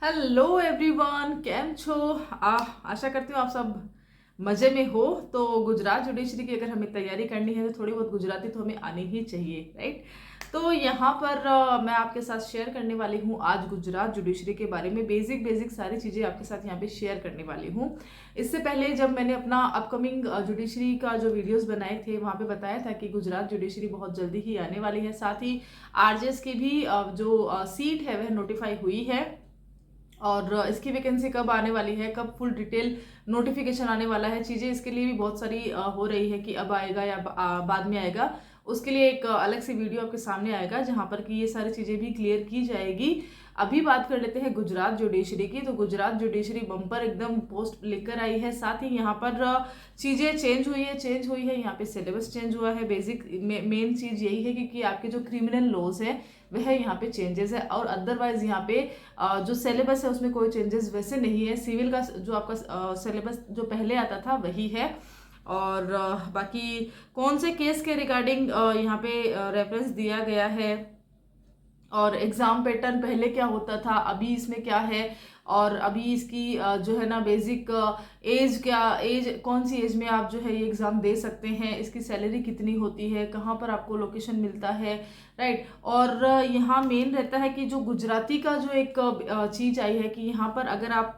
Hello everyone, केम छो। आशा करती हूँ आप सब मज़े में हो। तो गुजरात जुडिशरी की अगर हमें तैयारी करनी है तो थोड़ी बहुत गुजराती तो हमें आनी ही चाहिए, राइट। तो यहाँ पर मैं आपके साथ शेयर करने वाली हूँ आज गुजरात जुडिशरी के बारे में। बेसिक बेसिक सारी चीज़ें आपके साथ यहाँ पे शेयर करने वाली हूँ। इससे पहले जब मैंने अपना अपकमिंग जुडिशरी का जो वीडियोस बनाए थे वहाँ पे बताया था कि गुजरात जुडिशरी बहुत जल्दी ही आने वाली है। साथ ही आरजेएस की भी जो सीट है वह नोटिफाई हुई है और इसकी वैकेंसी कब आने वाली है, कब फुल डिटेल नोटिफिकेशन आने वाला है, चीज़ें इसके लिए भी बहुत सारी हो रही है कि अब आएगा या बाद में आएगा। उसके लिए एक अलग से वीडियो आपके सामने आएगा जहां पर कि ये सारी चीज़ें भी क्लियर की जाएगी। अभी बात कर लेते हैं गुजरात जुडिशरी की। तो गुजरात जुडिशरी बम्पर एकदम पोस्ट लेकर आई है। साथ ही यहाँ पर चीज़ें चेंज हुई है। यहाँ पे सिलेबस चेंज हुआ है। बेसिक मेन चीज़ यही है कि आपके जो क्रिमिनल लॉज है वह यहाँ पे चेंजेस है, और अदरवाइज यहाँ पे जो सिलेबस है उसमें कोई चेंजेस वैसे नहीं है। सिविल का जो आपका सिलेबस जो पहले आता था वही है। और बाकी कौन से केस के रिगार्डिंग यहाँ पे रेफरेंस दिया गया है, और एग्जाम पैटर्न पहले क्या होता था, अभी इसमें क्या है, और अभी इसकी जो है ना बेसिक एज क्या, एज कौन सी एज में आप जो है ये एग्ज़ाम दे सकते हैं, इसकी सैलरी कितनी होती है, कहाँ पर आपको लोकेशन मिलता है, राइट। और यहाँ मेन रहता है कि जो गुजराती का जो एक चीज़ आई है कि यहाँ पर अगर आप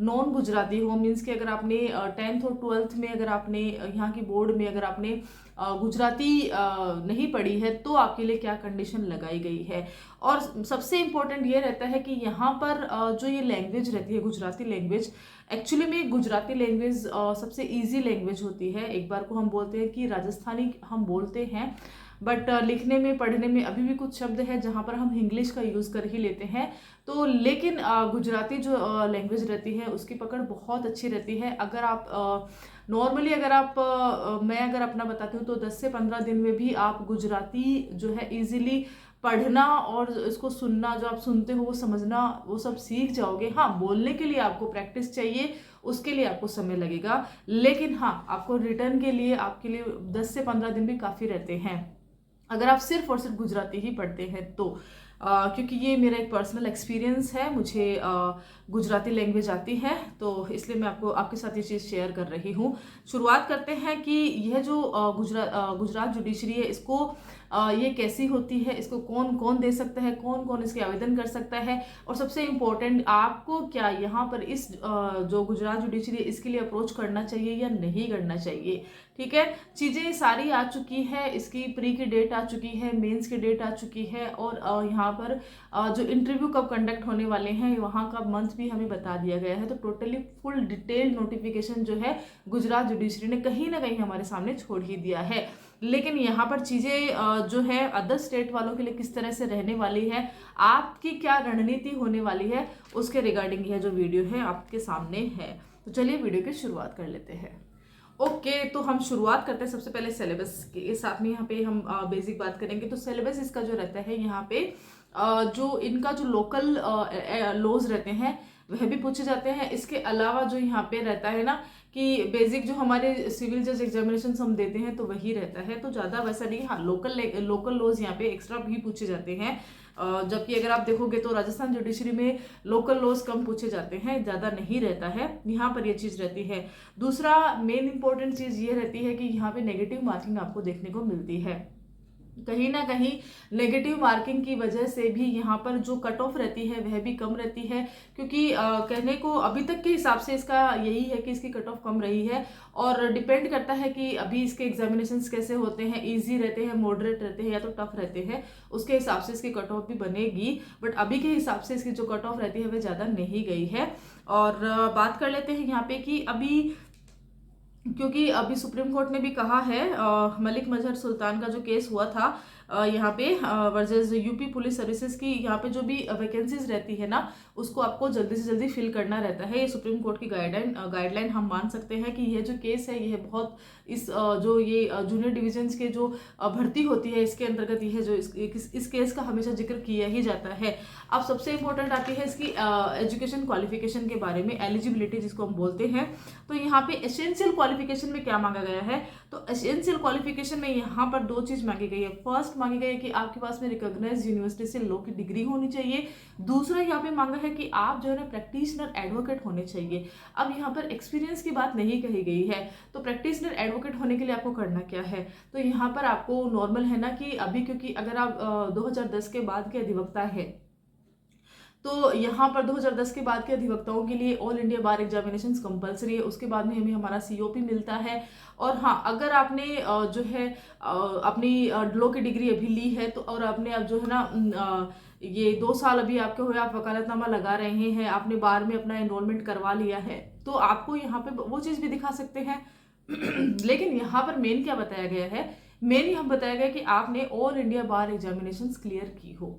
नॉन गुजराती हो, मीन्स कि अगर आपने 10th और 12th में अगर आपने यहाँ की बोर्ड में अगर आपने गुजराती नहीं पढ़ी है तो आपके लिए क्या कंडीशन लगाई गई है। और सबसे इम्पोर्टेंट ये रहता है कि यहाँ पर जो ये लैंग्वेज रहती है गुजराती लैंग्वेज, एक्चुअली में गुजराती लैंग्वेज सबसे इजी लैंग्वेज होती है। एक बार को हम बोलते हैं कि राजस्थानी हम बोलते हैं, बट लिखने में पढ़ने में अभी भी कुछ शब्द है जहाँ पर हम इंग्लिश का यूज़ कर ही लेते हैं। तो लेकिन गुजराती जो लैंग्वेज रहती है उसकी पकड़ बहुत अच्छी रहती है। अगर आप नॉर्मली अगर आप मैं अगर अपना बताती हूँ तो 10 से 15 दिन में भी आप गुजराती जो है इजीली पढ़ना और इसको सुनना, जो आप सुनते हो वो समझना, वो सब सीख जाओगे। हाँ, बोलने के लिए आपको प्रैक्टिस चाहिए, उसके लिए आपको समय लगेगा, लेकिन हाँ आपको रिटर्न के लिए आपके लिए 10 से 15 दिन भी काफ़ी रहते हैं अगर आप सिर्फ और सिर्फ गुजराती ही पढ़ते हैं तो। क्योंकि ये मेरा एक पर्सनल एक्सपीरियंस है, मुझे गुजराती लैंग्वेज आती है, तो इसलिए मैं आपके साथ ये चीज़ शेयर कर रही हूँ। शुरुआत करते हैं कि यह जो गुजरात जुडिशरी है इसको ये कैसी होती है, इसको कौन कौन दे सकता है, कौन कौन इसके आवेदन कर सकता है, और सबसे इम्पोर्टेंट आपको क्या यहाँ पर इस जो गुजरात जुडिशरी है इसके लिए अप्रोच करना चाहिए या नहीं करना चाहिए। ठीक है, चीज़ें सारी आ चुकी है, इसकी प्री की डेट आ चुकी है, मेंस की डेट आ चुकी है, और यहाँ पर जो इंटरव्यू कब कंडक्ट होने वाले हैं वहाँ का मंथ भी हमें बता दिया गया है। तो टोटली फुल डिटेल नोटिफिकेशन जो है गुजरात जुडिशरी ने कहीं ना कहीं हमारे सामने छोड़ ही दिया है। लेकिन यहाँ पर चीज़ें जो है अदर स्टेट वालों के लिए किस तरह से रहने वाली है, आपकी क्या रणनीति होने वाली है, उसके रिगार्डिंग यह जो वीडियो है आपके सामने है। तो चलिए वीडियो की शुरुआत कर लेते हैं। ओके, तो हम शुरुआत करते हैं सबसे पहले सिलेबस के साथ में। यहाँ पे हम बेसिक बात करेंगे। तो सिलेबस इसका जो रहता है यहाँ पे जो इनका जो लोकल लॉज रहते हैं वह भी पूछे जाते हैं। इसके अलावा जो यहाँ पे रहता है ना कि बेसिक जो हमारे सिविल जज एग्जामिनेशन हम देते हैं तो वही रहता है, तो ज़्यादा वैसा नहीं। हाँ, लोकल लॉज यहाँ पे एक्स्ट्रा भी पूछे जाते हैं, जबकि अगर आप देखोगे तो राजस्थान जुडिशरी में लोकल लॉज कम पूछे जाते हैं, ज़्यादा नहीं रहता है। यहाँ पर ये चीज़ रहती है। दूसरा मेन इंपॉर्टेंट चीज़ ये रहती है कि यहाँ पे नेगेटिव मार्किंग आपको देखने को मिलती है। कहीं ना कहीं नेगेटिव मार्किंग की वजह से भी यहाँ पर जो कट ऑफ रहती है वह भी कम रहती है, क्योंकि कहने को अभी तक के हिसाब से इसका यही है कि इसकी कट ऑफ कम रही है। और डिपेंड करता है कि अभी इसके एग्जामिनेशंस कैसे होते हैं, इजी रहते हैं, मॉडरेट रहते हैं या तो टफ रहते हैं, उसके हिसाब से इसकी कट ऑफ भी बनेगी। बट अभी के हिसाब से इसकी जो कट ऑफ रहती है वह ज़्यादा नहीं गई है। और बात कर लेते हैं यहाँ पे कि अभी, क्योंकि अभी सुप्रीम कोर्ट ने भी कहा है, मलिक मजहर सुल्तान का जो केस हुआ था यहाँ पे वर्सेस यूपी पुलिस सर्विसेज की, यहाँ पे जो भी वैकेंसीज रहती है ना उसको आपको जल्दी से जल्दी फिल करना रहता है। ये सुप्रीम कोर्ट की गाइडलाइन हम मान सकते हैं कि यह जो केस है यह बहुत इस जो ये जूनियर डिविजन्स के जो भर्ती होती है इसके अंतर्गत यह जो इस केस का हमेशा जिक्र किया ही जाता है। अब सबसे इम्पोर्टेंट आती है इसकी एजुकेशन क्वालिफिकेशन के बारे में, एलिजिबिलिटी जिसको हम बोलते हैं। तो यहाँ पे एसेंशियल क्वालिफिकेशन में क्या मांगा गया है, तो एसेंशियल क्वालिफिकेशन में यहाँ पर दो चीज़ मांगी गई है। फर्स्ट मांगी गई है कि आपके पास में रिकॉग्नाइज्ड यूनिवर्सिटी से लॉ की डिग्री होनी चाहिए। दूसरा यहाँ पे मांगा है कि आप जो है ना प्रैक्टिशनर एडवोकेट होने चाहिए। अब यहाँ पर एक्सपीरियंस की बात नहीं कही गई है, तो प्रैक्टिशनर एडवोकेट होने के लिए आपको करना क्या है, तो यहाँ पर आपको नॉर्मल है ना कि अभी, क्योंकि अगर आप 2010 के बाद के अधिवक्ता है, तो यहाँ पर 2010 के बाद के अधिवक्ताओं के लिए ऑल इंडिया बार एग्जामिनेशन कंपलसरी है। उसके बाद में हमें हमारा सीओपी मिलता है। और हाँ, अगर आपने जो है अपनी लॉ की डिग्री अभी ली है, तो और आपने अब जो है ना ये 2 साल अभी आपके हुए, आप वकालतनामा लगा रहे हैं, आपने बार में अपना एनरोलमेंट करवा लिया है, तो आपको यहाँ पे वो चीज़ भी दिखा सकते हैं। लेकिन यहाँ पर मेन क्या बताया गया है, मेन यहाँ बताया गया कि आपने ऑल इंडिया बार एग्जामिनेशन क्लियर की हो।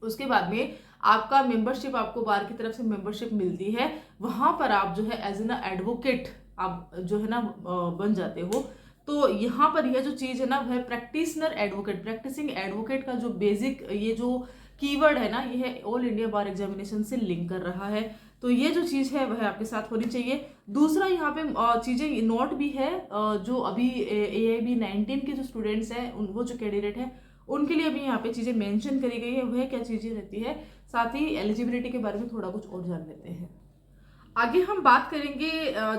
उसके बाद में आपका मेंबरशिप, आपको बार की तरफ से मेंबरशिप मिलती है, वहां पर आप जो है एज एन एडवोकेट आप जो है ना बन जाते हो। तो यहाँ पर यह जो चीज है ना, वह प्रैक्टिशनर एडवोकेट, प्रैक्टिसिंग एडवोकेट का जो बेसिक ये जो कीवर्ड है ना, यह ऑल इंडिया बार एग्जामिनेशन से लिंक कर रहा है। तो ये जो चीज है वह आपके साथ होनी चाहिए। दूसरा यहाँ पे चीजें नोट भी है, जो अभी AIB 19 के जो स्टूडेंट्स हैं, वो जो कैंडिडेट है, उनके लिए भी यहाँ पे चीजें मेंशन करी गई है, वह क्या चीजें रहती है। साथ ही एलिजिबिलिटी के बारे में थोड़ा कुछ और जान लेते हैं। आगे हम बात करेंगे,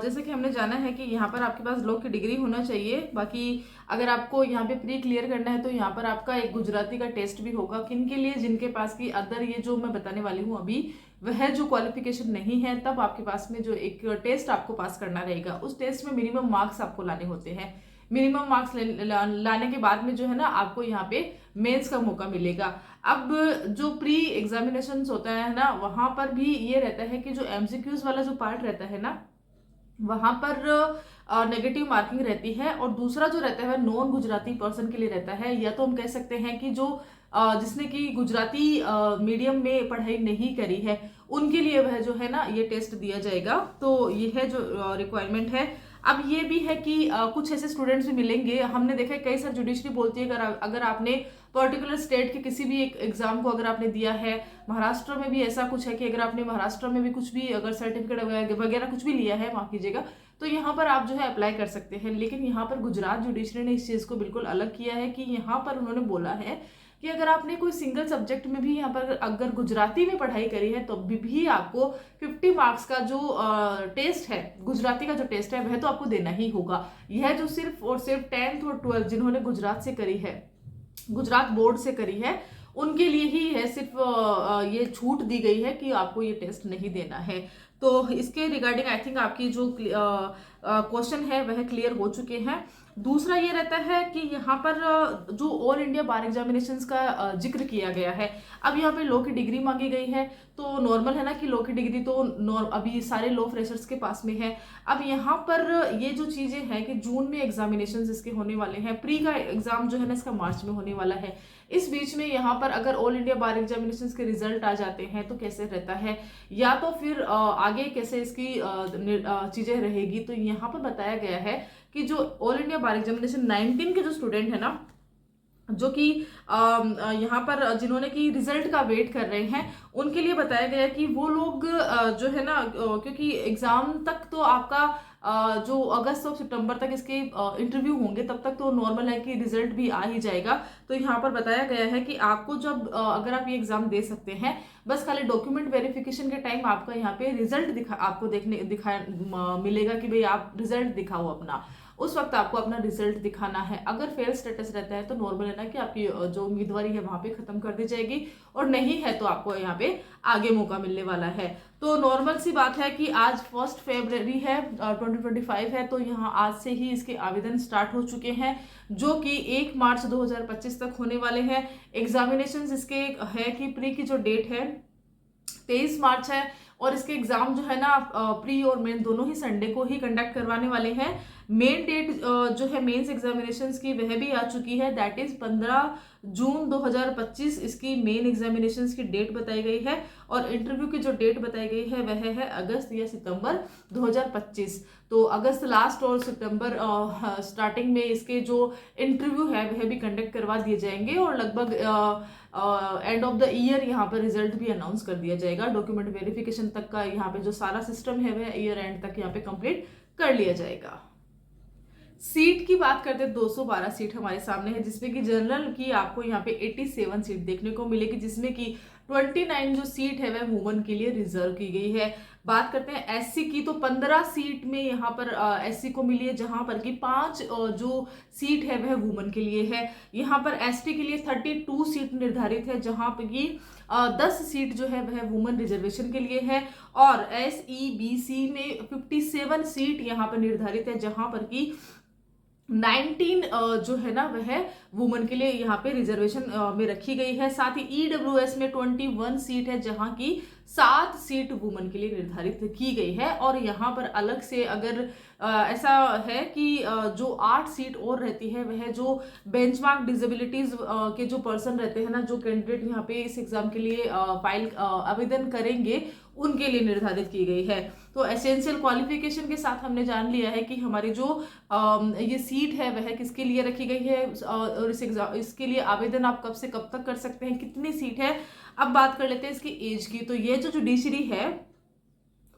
जैसे कि हमने जाना है कि यहाँ पर आपके पास लॉ की डिग्री होना चाहिए। बाकी अगर आपको यहाँ पे प्री क्लियर करना है, तो यहाँ पर आपका एक गुजराती का टेस्ट भी होगा। किन के लिए, जिनके पास की अदर ये जो मैं बताने वाली हूँ अभी, वह जो क्वालिफिकेशन नहीं है, तब आपके पास में जो एक टेस्ट आपको पास करना रहेगा। उस टेस्ट में मिनिमम मार्क्स आपको लाने होते हैं। मिनिमम मार्क्स लाने के बाद में जो है ना, आपको यहाँ पे मेंस का मौका मिलेगा। अब जो प्री एग्जामिनेशन होता है ना, वहां पर भी ये रहता है कि जो एमसीक्यूज वाला जो पार्ट रहता है ना, वहां पर नेगेटिव मार्किंग रहती है। और दूसरा जो रहता है वह नॉन गुजराती पर्सन के लिए रहता है, या तो हम कह सकते हैं कि जो जिसने कि गुजराती मीडियम में पढ़ाई नहीं करी है, उनके लिए वह जो है ना ये टेस्ट दिया जाएगा। तो ये है जो रिक्वायरमेंट है। अब ये भी है कि कुछ ऐसे स्टूडेंट्स भी मिलेंगे, हमने देखा है कई सारी जुडिशरी बोलती है अगर आपने पर्टिकुलर स्टेट के किसी भी एक एग्जाम को अगर आपने दिया है, महाराष्ट्र में भी ऐसा कुछ है कि अगर आपने महाराष्ट्र में भी कुछ भी अगर सर्टिफिकेट वगैरह कुछ भी लिया है, माफ कीजिएगा, तो यहाँ पर आप जो है अप्लाई कर सकते हैं। लेकिन यहाँ पर गुजरात जुडिशरी ने इस चीज को बिल्कुल अलग किया है कि यहाँ पर उन्होंने बोला है कि अगर आपने कोई सिंगल सब्जेक्ट में भी यहाँ पर अगर गुजराती में पढ़ाई करी है, तो भी आपको 50 मार्क्स का जो टेस्ट है, गुजराती का जो टेस्ट है, वह तो आपको देना ही होगा। यह जो सिर्फ और सिर्फ 10th और 12th जिन्होंने गुजरात से करी है, गुजरात बोर्ड से करी है, उनके लिए ही है सिर्फ ये छूट दी गई है कि आपको ये टेस्ट नहीं देना है। तो इसके रिगार्डिंग आई थिंक आपकी जो क्वेश्चन है वह क्लियर हो चुके हैं। दूसरा ये रहता है कि यहाँ पर जो ऑल इंडिया बार एग्जामिनेशंस का जिक्र किया गया है, अब यहाँ पे लॉ की डिग्री मांगी गई है, तो नॉर्मल है ना कि लॉ की डिग्री तो अभी सारे लॉ फ्रेशर्स के पास में है। अब यहाँ पर ये जो चीजें हैं कि जून में एग्जामिनेशंस इसके होने वाले हैं, प्री का एग्जाम जो है ना इसका मार्च में होने वाला है। इस बीच में यहाँ पर अगर ऑल इंडिया बार एग्जामिनेशंस के रिजल्ट आ जाते हैं तो कैसे रहता है, या तो फिर आगे कैसे इसकी चीजें रहेगी। तो यहाँ पर बताया गया है कि जो ऑल इंडिया बार एग्जामिनेशन 19 के जो स्टूडेंट है ना, जो कि यहाँ पर जिन्होंने की रिजल्ट का वेट कर रहे हैं, उनके लिए बताया गया कि वो लोग जो है ना, क्योंकि एग्जाम तक तो आपका जो अगस्त और सितंबर तक इसके इंटरव्यू होंगे, तब तक तो नॉर्मल है कि रिजल्ट भी आ ही जाएगा। तो यहाँ पर बताया गया है कि आपको जब अगर आप ये एग्जाम दे सकते हैं, बस खाली डॉक्यूमेंट वेरिफिकेशन के टाइम आपका यहाँ पे रिजल्ट आपको मिलेगा कि भाई आप रिजल्ट दिखाओ अपना, उस वक्त आपको अपना रिजल्ट दिखाना है। अगर फेल स्टेटस रहता है तो नॉर्मल है ना कि आपकी जो उम्मीदवारी है वहां पे खत्म कर दी जाएगी, और नहीं है तो आपको यहाँ पे आगे मौका मिलने वाला है। तो नॉर्मल सी बात है कि आज 1 फरवरी है 2025 है, तो यहाँ आज से ही इसके आवेदन स्टार्ट हो चुके हैं, जो कि 1 मार्च 2025 तक होने वाले हैं। एग्जामिनेशन इसके है कि प्री की जो डेट है 23 मार्च है, और इसके एग्जाम जो है ना प्री और मेन दोनों ही संडे को ही कंडक्ट करवाने वाले हैं। मेन डेट जो है मेंस एग्जामिनेशंस की वह भी आ चुकी है, दैट इज 15 जून 2025 इसकी मेन एग्जामिनेशंस की डेट बताई गई है, और इंटरव्यू की जो डेट बताई गई है वह है अगस्त या सितंबर 2025। तो अगस्त लास्ट और सितंबर स्टार्टिंग में इसके जो इंटरव्यू है वह भी कंडक्ट करवा दिए जाएंगे, और लगभग एंड ऑफ द ईयर यहाँ पर रिजल्ट भी अनाउंस कर दिया जाएगा। डॉक्यूमेंट वेरिफिकेशन तक का यहाँ पे जो सारा सिस्टम है वह ईयर एंड तक यहाँ पे कंप्लीट कर लिया जाएगा। सीट की बात करते हैं, 212 सीट हमारे सामने है, जिसमें कि जनरल की आपको यहाँ पे 87 सीट देखने को मिलेगी, जिसमें कि 29 जो सीट है वह वुमन के लिए रिजर्व की गई है। बात करते हैं एससी की, तो 15 सीट में यहाँ पर एससी को मिली है, जहां पर कि 5 जो सीट है वह वुमन के लिए है। यहाँ पर एसटी के लिए 32 सीट निर्धारित है, जहां पर कि 10 सीट जो है वह वुमन रिजर्वेशन के लिए है। और SEBC में 57 सीट यहाँ पर निर्धारित है, जहां पर कि 19 जो है ना वह वुमन के लिए यहाँ पे रिजर्वेशन में रखी गई है। साथ ही EWS में 21 सीट है, जहां की 7 सीट वुमन के लिए निर्धारित की गई है। और यहाँ पर अलग से अगर ऐसा है कि जो 8 सीट और रहती है, वह जो बेंचमार्क डिसेबिलिटीज के जो पर्सन रहते हैं ना, जो कैंडिडेट यहाँ पे इस एग्जाम के लिए आवेदन करेंगे, उनके लिए निर्धारित की गई है। तो एसेंशियल क्वालिफिकेशन के साथ हमने जान लिया है कि हमारी जो ये सीट है वह किसके लिए रखी गई है, और इसके लिए आवेदन आप कब से कब तक कर सकते हैं, कितनी सीट है। अब बात कर लेते हैं इसकी एज की। तो ये जो जुडिशरी है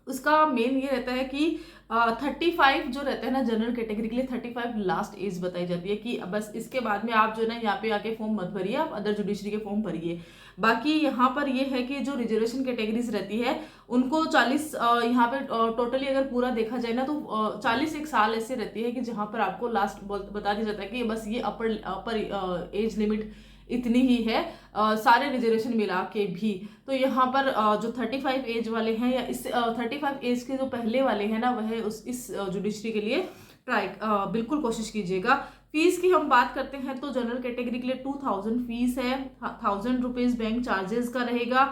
उसका मेन ये रहता है कि 35 जो रहता है ना जनरल कैटेगरी के लिए, 35 लास्ट एज बताई जाती है कि बस इसके बाद में आप जो है ना यहाँ पे आके फॉर्म मत भरिए, आप अदर जुडिशरी के फॉर्म भरिए। बाकी यहाँ पर ये है कि जो रिजर्वेशन कैटेगरीज रहती है उनको 40 यहाँ पे टोटली अगर पूरा देखा जाए ना तो 40 एक साल ऐसे रहती है कि जहाँ पर आपको लास्ट बता दिया जाता है कि बस ये अपर एज लिमिट इतनी ही है सारे रिजर्वेशन मिला के भी। तो यहाँ पर जो 35 एज वाले हैं या इस 35 एज के जो पहले वाले हैं ना, वह इस जुडिशरी के लिए ट्राई बिल्कुल कोशिश कीजिएगा। फीस की हम बात करते हैं तो जनरल कैटेगरी के लिए 2000 फीस है, 1000 रुपीज बैंक चार्जेस का रहेगा।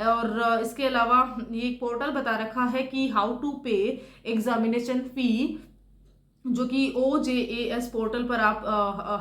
और इसके अलावा ये पोर्टल बता रखा है कि हाउ टू पे एग्जामिनेशन फी, जो कि OJAS पोर्टल पर आप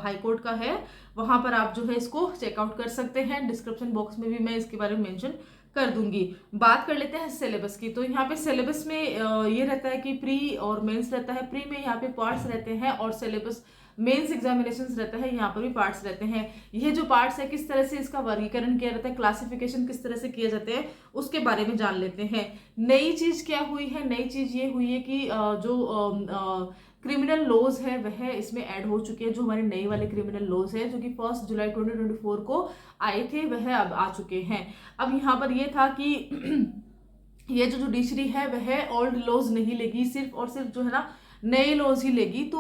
हाईकोर्ट का है, वहां पर आप जो है इसको चेकआउट कर सकते हैं। डिस्क्रिप्शन बॉक्स में भी मैं इसके बारे में मेंशन कर दूंगी। बात कर लेते हैं सिलेबस की। तो यहाँ पे सिलेबस में ये रहता है कि प्री और मेंस रहता है। प्री में यहाँ पे पार्ट्स रहते हैं और सिलेबस मेंस एग्जामिनेशंस रहता है, यहाँ पर भी पार्ट्स रहते हैं। ये जो पार्ट्स है किस तरह से इसका वर्गीकरण किया जाता है, क्लासिफिकेशन किस तरह से किए जाते हैं, उसके बारे में जान लेते हैं। नई चीज क्या हुई है, नई चीज ये हुई है कि जो क्रिमिनल लॉज है वह इसमें ऐड हो चुके हैं। जो हमारे नए वाले क्रिमिनल लॉज है जो कि 1 जुलाई 2024 को आए थे, वह अब आ चुके हैं। अब यहाँ पर यह था कि ये जो जुडिशरी है वह ओल्ड लॉज नहीं लेगी, सिर्फ और सिर्फ जो है ना नए लॉज ही लेगी। तो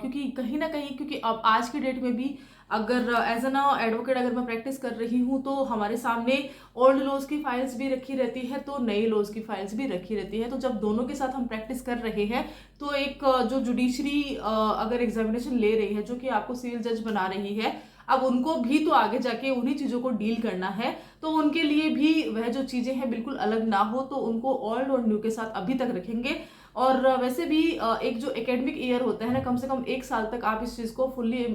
क्योंकि कहीं ना कहीं, क्योंकि अब आज की डेट में भी अगर एज एन एडवोकेट अगर मैं प्रैक्टिस कर रही हूँ तो हमारे सामने ओल्ड लॉज की फाइल्स भी रखी रहती है, तो नई लॉज की फाइल्स भी रखी रहती है। तो जब दोनों के साथ हम प्रैक्टिस कर रहे हैं तो एक जो जुडिशरी अगर एग्जामिनेशन ले रही है, जो कि आपको सिविल जज बना रही है, अब उनको भी तो आगे जाके उन्हीं चीजों को डील करना है, तो उनके लिए भी वह जो चीजें हैं बिल्कुल अलग ना हो, तो उनको ओल्ड और न्यू के साथ अभी तक रखेंगे। और वैसे भी एक जो एकेडमिक ईयर होता है ना, कम से कम 1 साल तक आप इस चीज़ को फुल्ली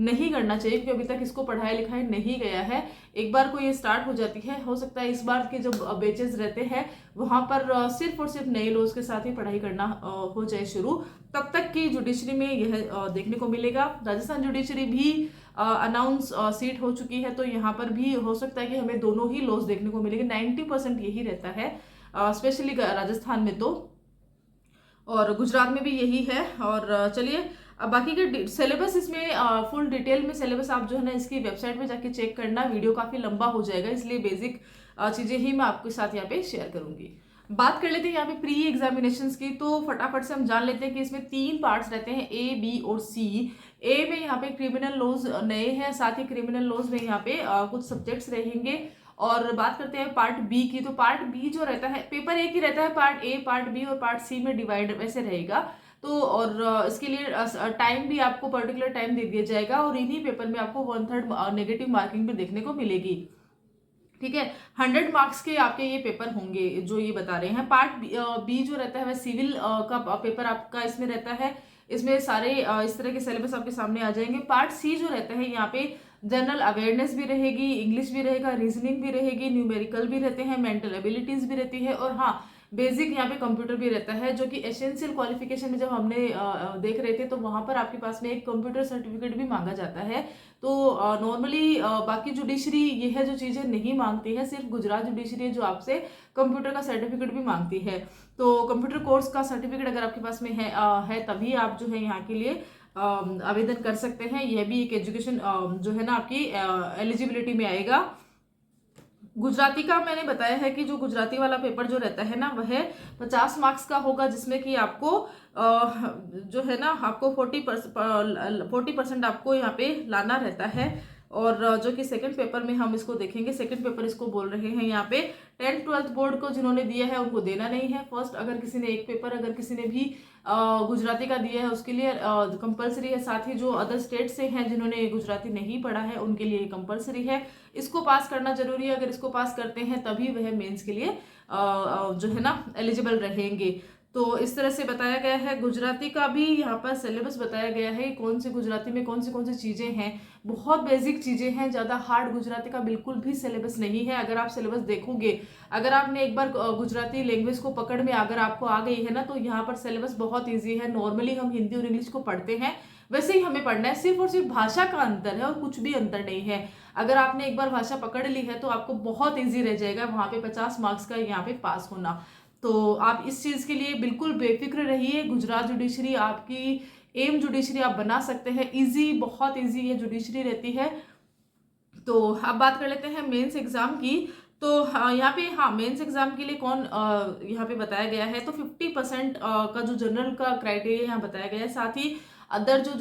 नहीं करना चाहिए, क्योंकि अभी तक इसको पढ़ाई लिखाई नहीं गया है। एक बार को ये स्टार्ट हो जाती है, हो सकता है इस बार के जो बेचेस रहते हैं वहाँ पर सिर्फ और सिर्फ नए लॉज के साथ ही पढ़ाई करना हो जाए शुरू। तब तक की जुडिशरी में यह देखने को मिलेगा। राजस्थान जुडिशरी भी अनाउंस सीट हो चुकी है, तो यहाँ पर भी हो सकता है कि हमें दोनों ही लॉज देखने को मिलेंगे। 90% यही रहता है, स्पेशली राजस्थान में तो, और गुजरात में भी यही है। और चलिए अब बाकी के सिलेबस इसमें फुल डिटेल में सिलेबस आप जो है ना इसकी वेबसाइट पे जाके चेक करना। वीडियो काफ़ी लंबा हो जाएगा, इसलिए बेसिक चीज़ें ही मैं आपके साथ यहाँ पे शेयर करूंगी। बात कर लेते हैं यहाँ पे प्री एग्जामिनेशंस की। तो फटाफट से हम जान लेते हैं कि इसमें 3 पार्ट्स रहते हैं, A, B और C। ए में यहाँ पे क्रिमिनल लॉज नए हैं, साथ ही क्रिमिनल लॉज में यहाँ पे कुछ सब्जेक्ट्स रहेंगे। और बात करते हैं पार्ट बी की। तो पार्ट बी जो रहता है, पेपर एक ही रहता है, पार्ट ए, पार्ट बी और पार्ट सी में डिवाइड वैसे रहेगा। तो और इसके लिए टाइम भी आपको पर्टिकुलर टाइम दे दिया जाएगा, और इन्हीं पेपर में आपको 1/3 नेगेटिव मार्किंग भी देखने को मिलेगी। ठीक है, 100 मार्क्स के आपके ये पेपर होंगे जो ये बता रहे हैं। पार्ट बी जो रहता है वह सिविल का पेपर आपका इसमें रहता है। इसमें सारे इस तरह के सिलेबस आपके सामने आ जाएंगे। पार्ट सी जो रहता है यहाँ पे जनरल अवेयरनेस भी रहेगी, इंग्लिश भी रहेगा, रीजनिंग भी रहेगी, न्यूमेरिकल भी रहते हैं, मेंटल एबिलिटीज भी रहती है। और हाँ, बेसिक यहाँ पे कंप्यूटर भी रहता है, जो कि एसेंशियल क्वालिफिकेशन में जब हमने देख रहे थे तो वहाँ पर आपके पास में एक कंप्यूटर सर्टिफिकेट भी मांगा जाता है। तो नॉर्मली बाकी जुडिशरी ये है जो चीज़ें नहीं मांगती है, सिर्फ गुजरात जुडिशरी है जो आपसे कंप्यूटर का सर्टिफिकेट भी मांगती है। तो कंप्यूटर कोर्स का सर्टिफिकेट अगर आपके पास में है तभी आप जो है यहाँ के लिए आवेदन कर सकते हैं। यह भी एक एजुकेशन जो है ना आपकी एलिजिबिलिटी में आएगा। गुजराती का मैंने बताया है कि जो गुजराती वाला पेपर जो रहता है ना वह 50 मार्क्स का होगा, जिसमें कि आपको जो है ना आपको 40% आपको यहाँ पे लाना रहता है। और जो कि सेकंड पेपर में हम इसको देखेंगे, सेकंड पेपर इसको बोल रहे हैं यहाँ पे 10th-12th बोर्ड को जिन्होंने दिया है उनको देना नहीं है। फर्स्ट अगर किसी ने एक पेपर अगर किसी ने भी गुजराती का दिया है उसके लिए कंपलसरी है। साथ ही जो अदर स्टेट से हैं जिन्होंने गुजराती नहीं पढ़ा है उनके लिए कंपलसरी है, इसको पास करना जरूरी है। अगर इसको पास करते हैं तभी वह मेंस के लिए जो है ना एलिजिबल रहेंगे। तो इस तरह से बताया गया है। गुजराती का भी यहाँ पर सिलेबस बताया गया है, कौन सी गुजराती में कौन सी चीज़ें हैं। बहुत बेसिक चीज़ें हैं, ज़्यादा हार्ड गुजराती का बिल्कुल भी सिलेबस नहीं है। अगर आप सिलेबस देखोगे, अगर आपने एक बार गुजराती लैंग्वेज को पकड़ में अगर आपको आ गई है ना तो यहाँ पर सिलेबस बहुत ईजी है। नॉर्मली हम हिंदी और इंग्लिश को पढ़ते हैं वैसे ही हमें पढ़ना है, सिर्फ और सिर्फ भाषा का अंतर है और कुछ भी अंतर नहीं है। अगर आपने एक बार भाषा पकड़ ली है तो आपको बहुत ईजी रह जाएगा वहाँ पे 50 मार्क्स का यहाँ पे पास होना। तो आप इस चीज़ के लिए बिल्कुल बेफिक्र रहिए। गुजरात जुडिशरी आपकी एम जुडिशरी आप बना सकते हैं। इजी, बहुत इजी ये जुडिशरी रहती है। तो अब बात कर लेते हैं मेंस एग्जाम की। तो यहाँ पे मेंस एग्जाम के लिए कौन यहाँ पे बताया गया है, तो 50% का जो जनरल का क्राइटेरिया यहाँ बताया गया है। साथ ही अदर जो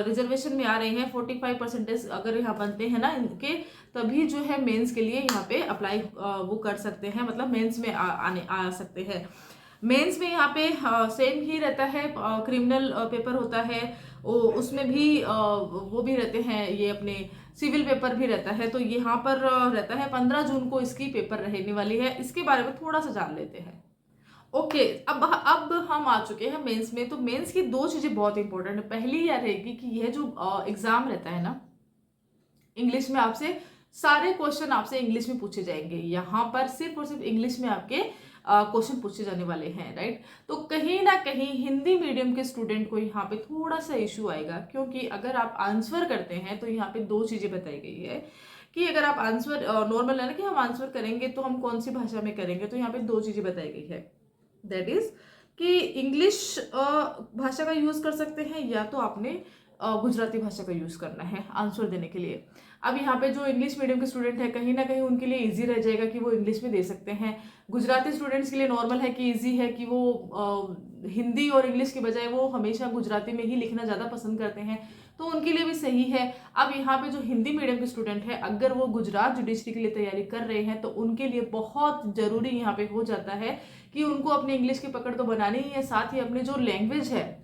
रिजर्वेशन में आ रहे हैं 45% अगर यहाँ बनते हैं ना इनके, तभी जो है मेंस के लिए यहाँ पे अप्लाई वो कर सकते हैं, मतलब मेंस में आ सकते हैं। मेंस में यहाँ पे सेम ही रहता है, क्रिमिनल पेपर होता है उसमें भी वो भी रहते हैं, ये अपने सिविल पेपर भी रहता है। तो यहाँ पर रहता है 15 जून को इसकी पेपर रहने वाली है। इसके बारे में थोड़ा सा जान लेते हैं। ओके, अब हम आ चुके हैं मेंस में। तो मेंस की दो चीजें बहुत इंपॉर्टेंट है। पहली यह रहेगी कि यह जो एग्जाम रहता है ना, इंग्लिश में आपसे सारे क्वेश्चन आपसे इंग्लिश में पूछे जाएंगे। यहाँ पर सिर्फ और सिर्फ इंग्लिश में आपके क्वेश्चन पूछे जाने वाले हैं, राइट। तो कहीं ना कहीं हिंदी मीडियम के स्टूडेंट को यहाँ पे थोड़ा सा इशू आएगा, क्योंकि अगर आप आंसर करते हैं तो यहाँ पे दो चीजें बताई गई है कि अगर आप आंसर नॉर्मल है ना कि हम आंसर करेंगे तो हम कौन सी भाषा में करेंगे, तो यहाँ पे दो चीजें बताई गई है। दैट इज कि इंग्लिश भाषा का यूज कर सकते हैं या तो आपने गुजराती भाषा का यूज करना है आंसर देने के लिए। अब यहाँ पे जो इंग्लिश मीडियम के स्टूडेंट है कहीं ना कहीं उनके लिए इजी रह जाएगा कि वो इंग्लिश में दे सकते हैं। गुजराती स्टूडेंट्स के लिए नॉर्मल है कि इजी है कि वो हिंदी और इंग्लिश के बजाय वो हमेशा गुजराती में ही लिखना ज़्यादा पसंद करते हैं, तो उनके लिए भी सही है। अब यहाँ पे जो हिंदी मीडियम के स्टूडेंट है अगर वो गुजरात जुडिशरी के लिए तैयारी कर रहे हैं तो उनके लिए बहुत ज़रूरी यहाँ पे हो जाता है कि उनको अपनी इंग्लिश की पकड़ तो बनानी ही है, साथ ही अपनी जो लैंग्वेज है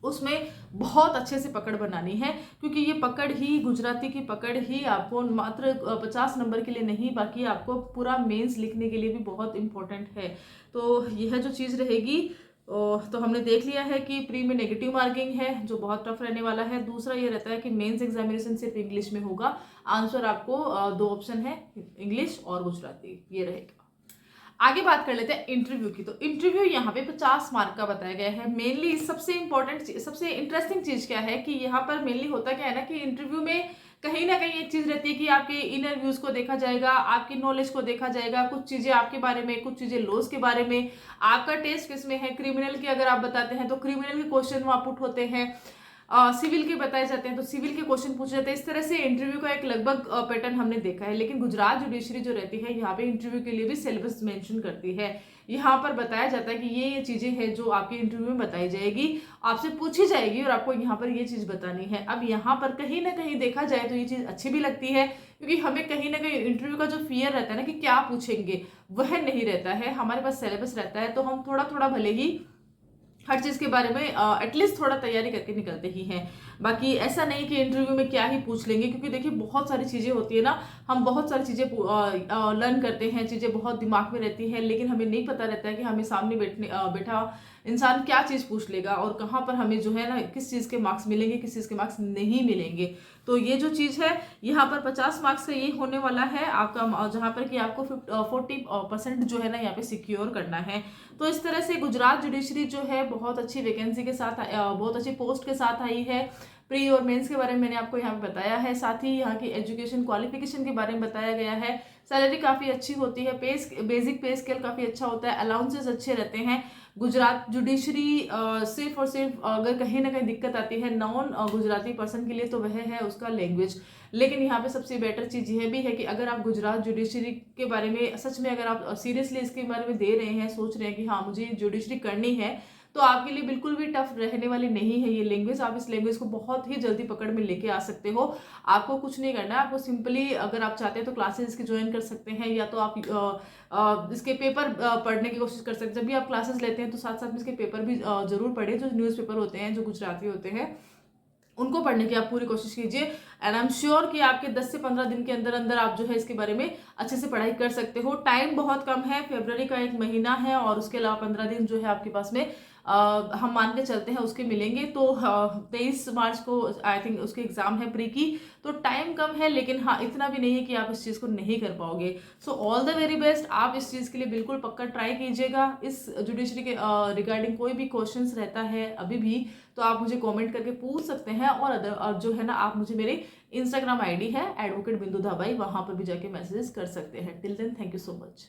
उसमें बहुत अच्छे से पकड़ बनानी है, क्योंकि ये पकड़ ही, गुजराती की पकड़ ही आपको मात्र 50 नंबर के लिए नहीं, बाकी आपको पूरा मेंस लिखने के लिए भी बहुत इंपॉर्टेंट है। तो यह जो चीज़ रहेगी, तो हमने देख लिया है कि प्री में नेगेटिव मार्किंग है जो बहुत टफ रहने वाला है। दूसरा ये रहता है कि मेंस एग्जामिनेशन सिर्फ इंग्लिश में होगा। आंसर आपको दो ऑप्शन है, इंग्लिश और गुजराती, ये रहेगा। आगे बात कर लेते हैं इंटरव्यू की। तो इंटरव्यू यहाँ पे 50 मार्क का बताया गया है। मेनली सबसे इंपॉर्टेंट, सबसे इंटरेस्टिंग चीज क्या है कि यहाँ पर मेनली होता क्या है ना कि इंटरव्यू में कहीं ना कहीं एक चीज रहती है कि आपके इनर व्यूज को देखा जाएगा, आपकी नॉलेज को देखा जाएगा, कुछ चीजें आपके बारे में, कुछ चीजें लॉज के बारे में। आपका टेस्ट किसमें है, क्रिमिनल के अगर आप बताते हैं तो क्रिमिनल के क्वेश्चन वहाँ पुट होते हैं, सिविल के बताए जाते हैं तो सिविल के क्वेश्चन पूछे जाते हैं। इस तरह से इंटरव्यू का एक लगभग पैटर्न हमने देखा है। लेकिन गुजरात जुडिशरी जो रहती है यहाँ पे इंटरव्यू के लिए भी सिलेबस मेंशन करती है। यहाँ पर बताया जाता है कि ये चीजें हैं जो आपके इंटरव्यू में बताई जाएगी, आपसे पूछी जाएगी और आपको यहाँ पर ये चीज बतानी है। अब यहाँ पर कहीं ना कहीं देखा जाए तो ये चीज अच्छी भी लगती है, क्योंकि हमें कहीं ना कहीं इंटरव्यू का जो फियर रहता है ना कि क्या पूछेंगे वह नहीं रहता है। हमारे पास सिलेबस रहता है तो हम थोड़ा थोड़ा भले ही हर चीज़ के बारे में एटलीस्ट थोड़ा तैयारी करके निकलते ही हैं। बाकी ऐसा नहीं कि इंटरव्यू में क्या ही पूछ लेंगे, क्योंकि देखिए बहुत सारी चीज़ें होती है ना, हम बहुत सारी चीज़ें लर्न करते हैं, चीज़ें बहुत दिमाग में रहती हैं, लेकिन हमें नहीं पता रहता है कि हमें सामने बैठा इंसान क्या चीज़ पूछ लेगा और कहाँ पर हमें जो है ना किस चीज़ के मार्क्स मिलेंगे, किस चीज़ के मार्क्स नहीं मिलेंगे। तो ये जो चीज़ है यहाँ पर 50 मार्क्स का ये होने वाला है आपका, जहाँ पर कि आपको 40% जो है ना यहाँ पे सिक्योर करना है। तो इस तरह से गुजरात जुडिशरी जो है बहुत अच्छी वैकेंसी के साथ बहुत अच्छी पोस्ट के साथ आई है। प्री और मेंस के बारे में मैंने आपको यहाँ पे बताया है, साथ ही यहाँ की एजुकेशन क्वालिफिकेशन के बारे में बताया गया है। सैलरी काफ़ी अच्छी होती है, बेसिक पे स्केल काफ़ी अच्छा होता है, अलाउंसेस अच्छे रहते हैं। गुजरात जुडिशरी सिर्फ और सिर्फ अगर कहीं ना कहीं दिक्कत आती है नॉन गुजराती पर्सन के लिए तो वह है उसका लैंग्वेज। लेकिन यहाँ पे सबसे बेटर चीज़ यह भी है कि अगर आप गुजरात जुडिशरी के बारे में सच में अगर आप सीरियसली इसके बारे में दे रहे हैं, सोच रहे हैं कि हाँ मुझे जुडिशरी करनी है, तो आपके लिए बिल्कुल भी टफ रहने वाली नहीं है ये लैंग्वेज। आप इस लैंग्वेज को बहुत ही जल्दी पकड़ में लेके आ सकते हो। आपको कुछ नहीं करना है, आपको सिंपली अगर आप चाहते हैं तो क्लासेस इसकी ज्वाइन कर सकते हैं, या तो आप इसके पेपर पढ़ने की कोशिश कर सकते हैं। जब भी आप क्लासेस लेते हैं तो साथ साथ में इसके पेपर भी जरूर पढ़ें, जो न्यूज़पेपर होते हैं जो गुजराती होते हैं उनको पढ़ने की आप पूरी कोशिश कीजिए। एंड आई एम श्योर कि आपके 10 से 15 दिन के अंदर अंदर आप जो है इसके बारे में अच्छे से पढ़ाई कर सकते हो। टाइम बहुत कम है, फरवरी का 1 महीना है और उसके अलावा 15 दिन जो है आपके पास में हम मान के चलते हैं उसके मिलेंगे। तो 23 मार्च को आई थिंक उसके एग्जाम है प्री की, तो टाइम कम है, लेकिन हाँ इतना भी नहीं है कि आप इस चीज़ को नहीं कर पाओगे। So all the very best, आप इस चीज़ के लिए बिल्कुल पक्का ट्राई कीजिएगा। इस जुडिशरी के रिगार्डिंग कोई भी क्वेश्चंस रहता है अभी भी तो आप मुझे कमेंट करके पूछ सकते हैं, और जो है ना आप मुझे मेरे इंस्टाग्राम आईडी है एडवोकेट बिंदु धाबाई, वहां पर भी जाके मैसेजेस कर सकते हैं। Till then thank you so much.